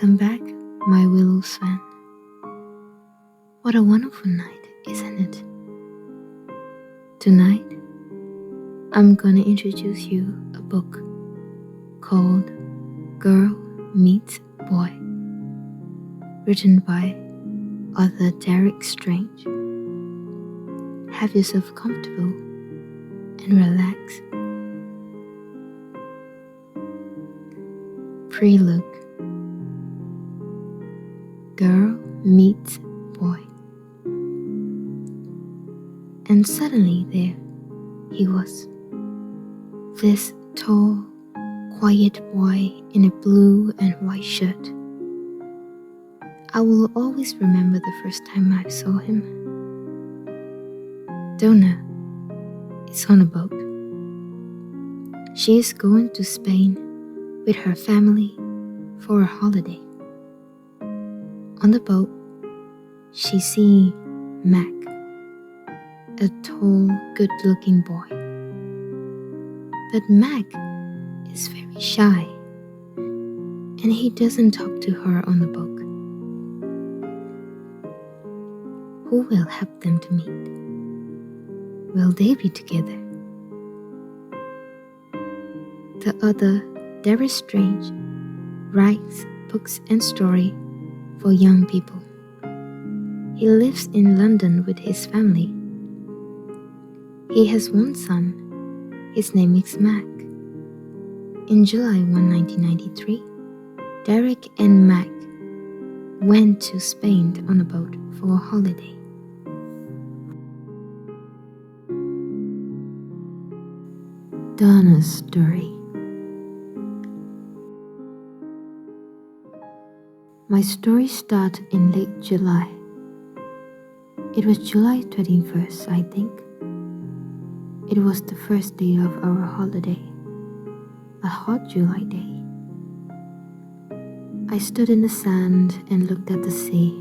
Welcome back, my Willow fan. What a wonderful night, isn't it? Tonight, I'm gonna introduce you a book called Girl Meets Boy, written by author Derek Strange. Have yourself comfortable and relax. Prelude. Girl meets boy. And suddenly there he was, this tall, quiet boy in a blue and white shirt. I will always remember the first time I saw him. Donna is on a boat. She is going to Spain with her family for a holiday. On the boat, she sees Mac, a tall, good-looking boy. But Mac is very shy, and he doesn't talk to her on the boat. Who will help them to meet? Will they be together? The author, Derek Strange, writes books and stories for young people. He lives in London with his family. He has one son. His name is Mac. In July 1993, Derek and Mac went to Spain on a boat for a holiday. Donna's story. My story starts in late July. It was July 21st, I think. It was the first day of our holiday, a hot July day. I stood in the sand and looked at the sea.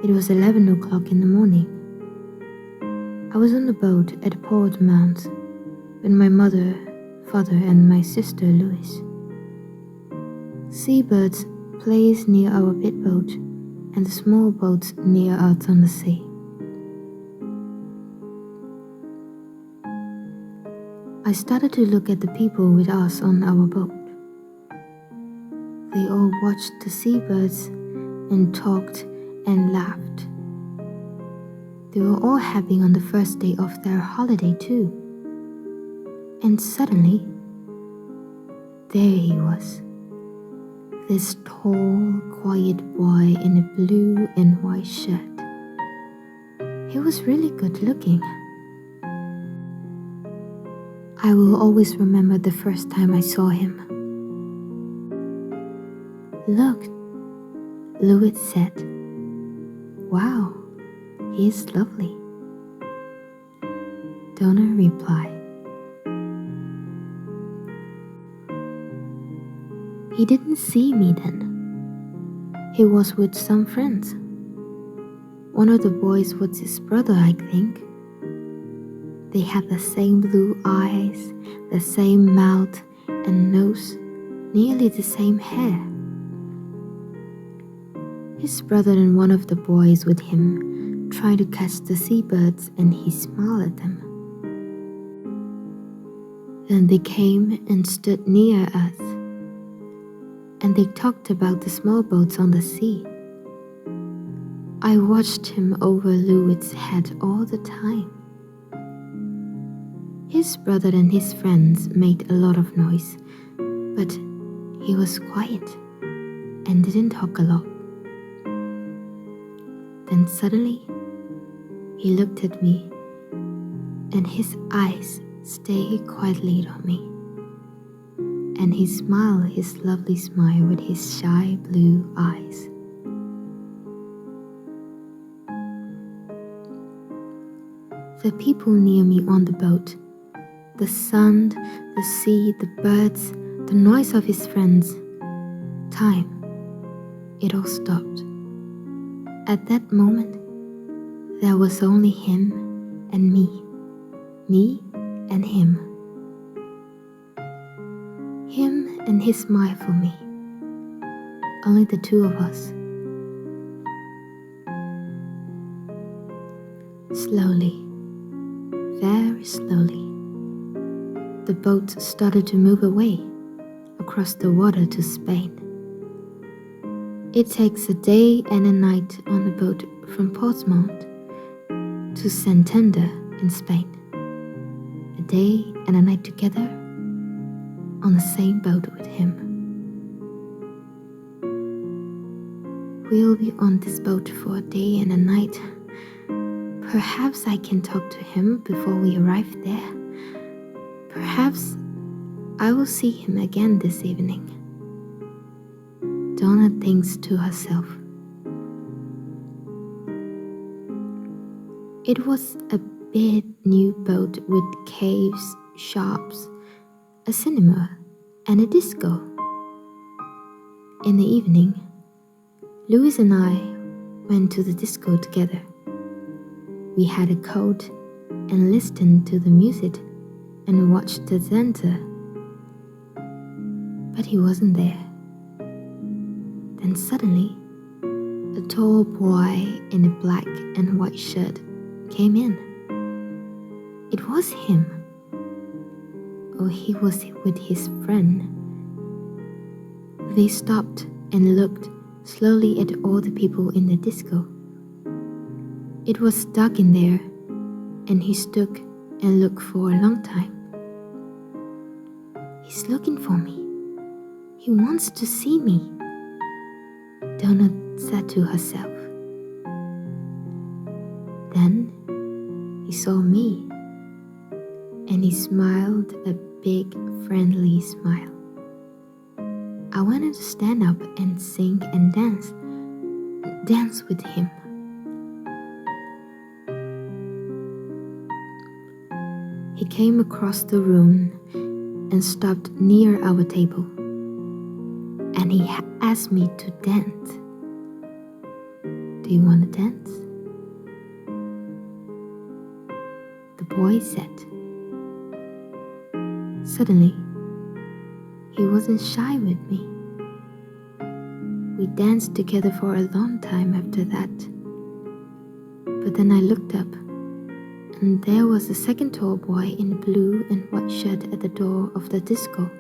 It was 11 o'clock in the morning. I was on the boat at Portsmouth with my mother, father, and my sister Louise. Seabirds plays near our big boat and the small boats near us on the sea. I started to look at the people with us on our boat. They all watched the seabirds and talked and laughed. They were all happy on the first day of their holiday too. And suddenly, there he was. This tall, quiet boy in a blue and white shirt. He was really good looking. I will always remember the first time I saw him. Look, Louis said. Wow, he is lovely. Donna replied. He didn't see me then. He was with some friends. One of the boys was his brother, I think. They had the same blue eyes, the same mouth and nose, nearly the same hair. His brother and one of the boys with him tried to catch the seabirds and he smiled at them. Then they came and stood near us. And they talked about the small boats on the sea. I watched him over Louis' head all the time. His brother and his friends made a lot of noise, but he was quiet and didn't talk a lot. Then suddenly, he looked at me and his eyes stayed quietly on me. And he smiled his lovely smile with his shy blue eyes. The people near me on the boat, the sun, the sea, the birds, the noise of his friends, time, it all stopped. At that moment, there was only him and me and him. Him and his smile for me. only the two of us. Slowly, very slowly, the boat started to move away across the water to Spain. It takes a day and a night on the boat from Portsmouth to Santander in Spain. A day and a night together on the same boat with him. We'll be on this boat for a day and a night. Perhaps I can talk to him before we arrive there. Perhaps I will see him again this evening. Donna thinks to herself. It was a big new boat with caves, shops, a cinema, and a disco. In the evening, Louis and I went to the disco together. We had a coat and listened to the music and watched the dancer. But he wasn't there. Then suddenly, a tall boy in a black and white shirt came in. It was him. Oh, he was with his friend. They stopped and looked slowly at all the people in the disco. It was dark in there, and he stood and looked for a long time. He's looking for me. He wants to see me, Donna said to herself. Then he saw me, and he smiled a big, friendly smile. I wanted to stand up and sing and dance with him. He came across the room and stopped near our table, and he asked me to dance. Do you want to dance? The boy said. Suddenly, he wasn't shy with me. We danced together for a long time after that. But then I looked up, and there was a second tall boy in a blue and white shirt at the door of the disco,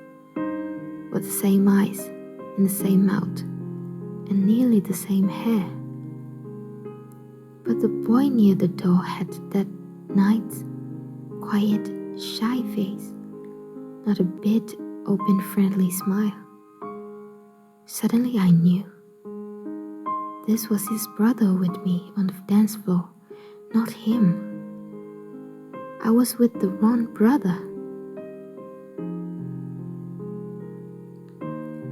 with the same eyes and the same mouth, and nearly the same hair. But the boy near the door had that nice, quiet, shy face, not a bit open, friendly smile. Suddenly I knew. This was his brother with me on the dance floor, not him. I was with the wrong brother.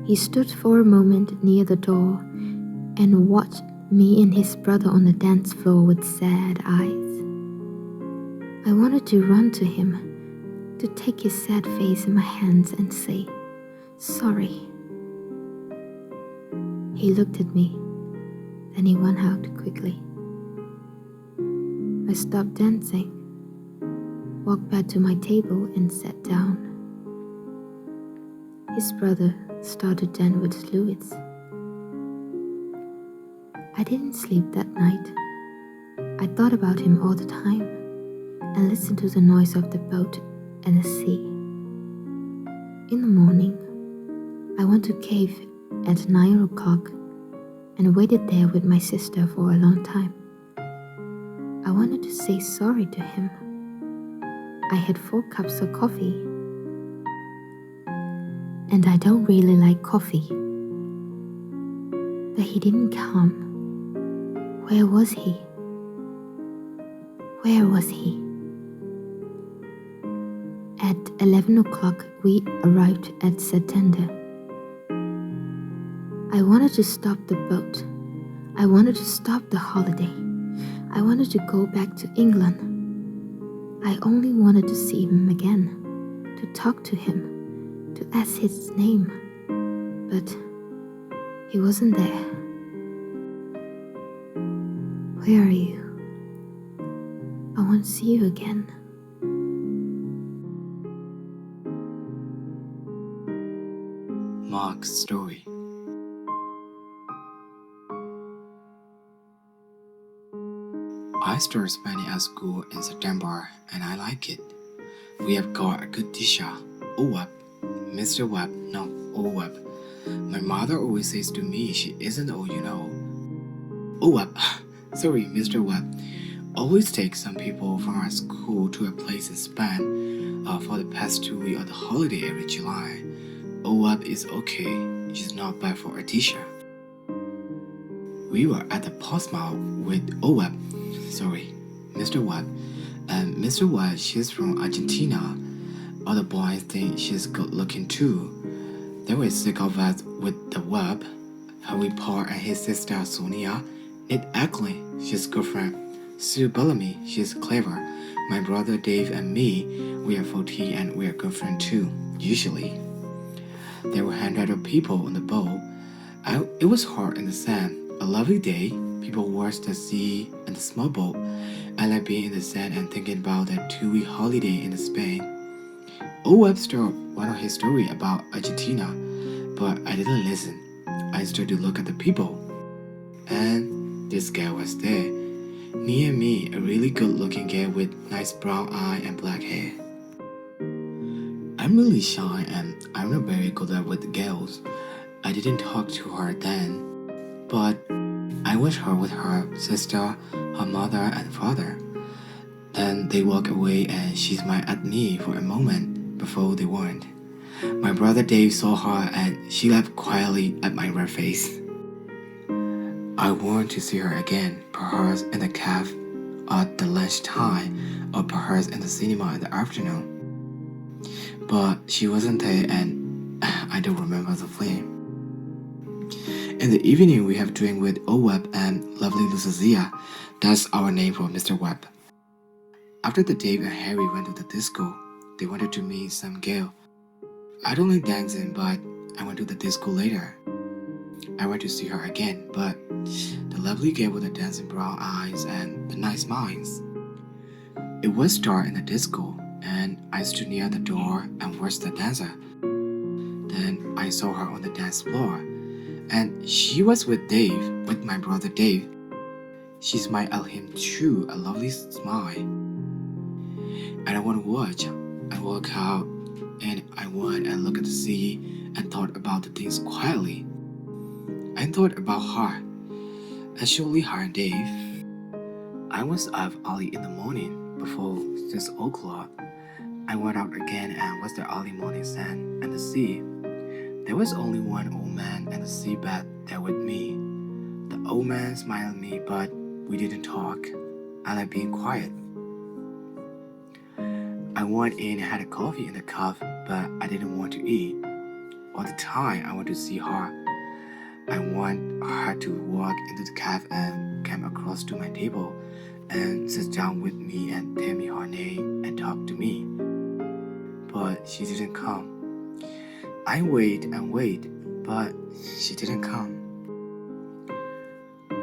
He stood for a moment near the door and watched me and his brother on the dance floor with sad eyes. I wanted to run to him, to take his sad face in my hands and say, "Sorry." He looked at me, then he went out quickly. I stopped dancing, walked back to my table and sat down. His brother started to dance with Louis. I didn't sleep that night. I thought about him all the time and listened to the noise of the boat and the sea. In the morning, I went to cave at 9 o'clock and waited there with my sister for a long time. I wanted to say sorry to him. I had 4 cups of coffee, and I don't really like coffee. But he didn't come. Where was he? Where was he? At 11 o'clock, we arrived at Santander. I wanted to stop the boat. I wanted to stop the holiday. I wanted to go back to England. I only wanted to see him again, to talk to him, to ask his name. But he wasn't there. Where are you? I want to see you again. Mark's story. I start spending at school in September and I like it. We have got a good teacher, Web, Mr. Webb, no, Webb. My mother always says to me she isn't all you know. Webb, sorry, Mr. Webb, always takes some people from our school to a place in Spain for the past 2 weeks of the holiday every July. Webb is okay, she's not bad for a teacher. We were at the Portsmouth with Mr. Webb. And Mr. Webb, she's from Argentina. Other boys think she's good looking too. They were sick of us with the Webb. Harry Paul and his sister Sonia, Ned Ackley, she's girlfriend. Sue Bellamy, she's clever. My brother Dave and me, we are 40 and we are girlfriend too, usually. There were hundreds of people on the boat. It was hot in the sand. A lovely day. People watched the sea and the small boat. I like being in the sand and thinking about that 2 week holiday in Spain. Webster wanted his story about Argentina, but I didn't listen. I started to look at the people. And this girl was there. Near me, a really good-looking girl with nice brown eye and black hair. I'm really shy and I'm not very good with girls. I didn't talk to her then. But I watched her with her sister, her mother and father. Then they walked away and she smiled at me for a moment before they went. My brother Dave saw her and she laughed quietly at my red face. I want to see her again, perhaps in the cafe at the lunchtime or perhaps in the cinema in the afternoon. But she wasn't there and I don't remember the film. In the evening, we have drink with Webb and lovely Lucia. That's our name for Mr. Webb. After the Dave and Harry went to the disco, they wanted to meet some girl. I don't like dancing, but I went to the disco later. I went to see her again, but the lovely girl with the dancing brown eyes and the nice smiles. It was dark in the disco, and I stood near the door and watched the dancer. Then I saw her on the dance floor. And she was with Dave, with my brother Dave. She smiled at him too, a lovely smile. And I want to watch. I walk out and I went and looked at the sea and thought about the things quietly. I thought about her, especially her and Dave. I was up early in the morning, before 6 o'clock. I went out again and watched the early morning sun and the sea. There was only one old man and the seabed there with me. The old man smiled at me, but we didn't talk. I like being quiet. I went in and had a coffee in the cup, but I didn't want to eat. All the time I want to see her. I want her to walk into the cafe and come across to my table and sit down with me and tell me her name and talk to me. But she didn't come. I wait and wait, but she didn't come.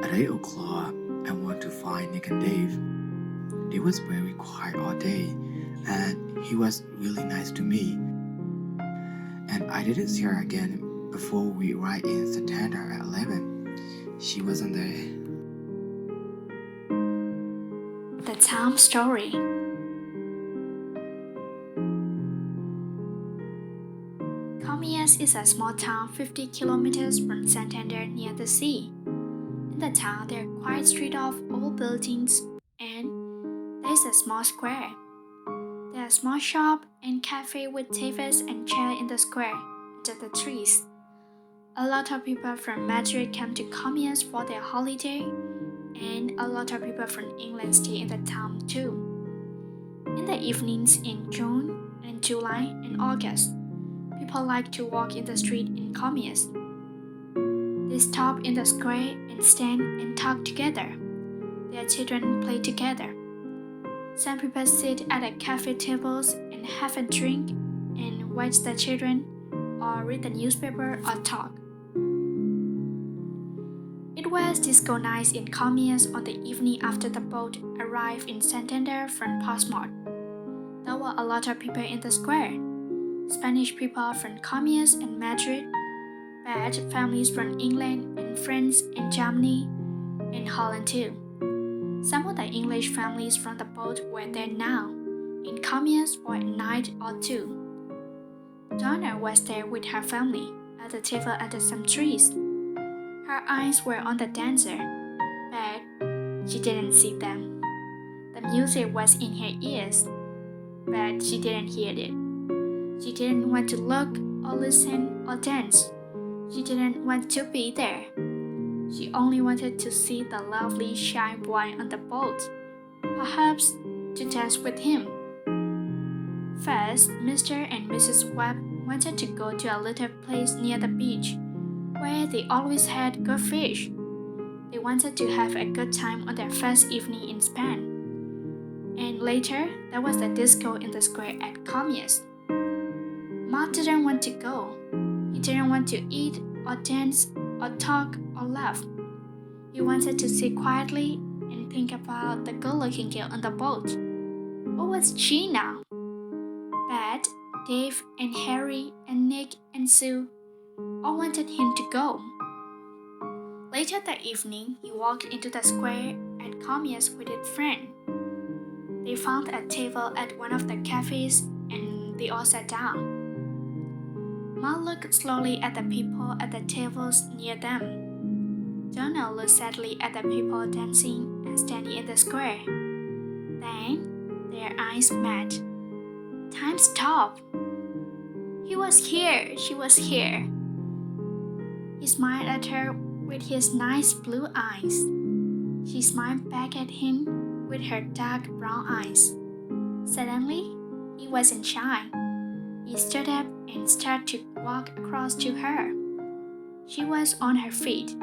At 8 o'clock, I went to find Nick and Dave. They was very quiet all day, and he was really nice to me. And I didn't see her again before we arrived in Santander at 11. She wasn't there. The Town Story. Comillas is a small town 50 kilometers from Santander near the sea. In the town, there are quiet streets of old buildings and there is a small square. There are small shops and cafes with tables and chairs in the square under the trees. A lot of people from Madrid come to Comillas for their holiday, and a lot of people from England stay in the town too. In the evenings in June and July and August, people like to walk in the street in Comillas. They stop in the square and stand and talk together. Their children play together. Some people sit at the cafe tables and have a drink and watch the children or read the newspaper or talk. It was disco night in Comillas on the evening after the boat arrived in Santander from Portsmouth. There were a lot of people in the square. Spanish people from Comillas and Madrid, but families from England and France and Germany and Holland too. Some of the English families from the boat were there now, in Commerce for a night or two. Donna was there with her family, at the table under some trees. Her eyes were on the dancer, but she didn't see them. The music was in her ears, but she didn't hear it. She didn't want to look or listen or dance. She didn't want to be there. She only wanted to see the lovely shy boy on the boat, perhaps to dance with him. First, Mr. and Mrs. Webb wanted to go to a little place near the beach, where they always had good fish. They wanted to have a good time on their first evening in Spain. And later, there was the disco in the square at Commerce. Mark didn't want to go. He didn't want to eat or dance or talk or laugh. He wanted to sit quietly and think about the good-looking girl on the boat. What was she now? But Dave and Harry and Nick and Sue all wanted him to go. Later that evening, he walked into the square at Commerce with his friend. They found a table at one of the cafes and they all sat down. Ma looked slowly at the people at the tables near them. Jonah looked sadly at the people dancing and standing in the square. Then their eyes met. Time stopped. He was here, she was here. He smiled at her with his nice blue eyes. She smiled back at him with her dark brown eyes. Suddenly, he wasn't shy. He stood up and started to walk across to her. She was on her feet.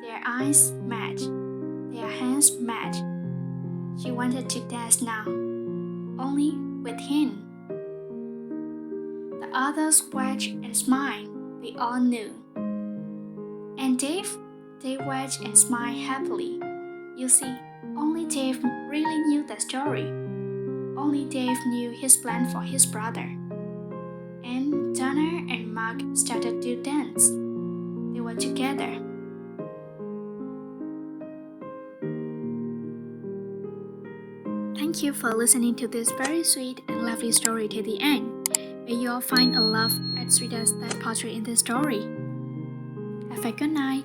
Their eyes met. Their hands met. She wanted to dance now, only with him. The others watched and smiled. They all knew. And Dave watched and smiled happily. You see, only Dave really knew the story. Only Dave knew his plan for his brother. And Donna and Mark started to dance. They were together. Thank you for listening to this very sweet and lovely story to the end. May you all find a love as sweet as that portrait in this story. Have a good night.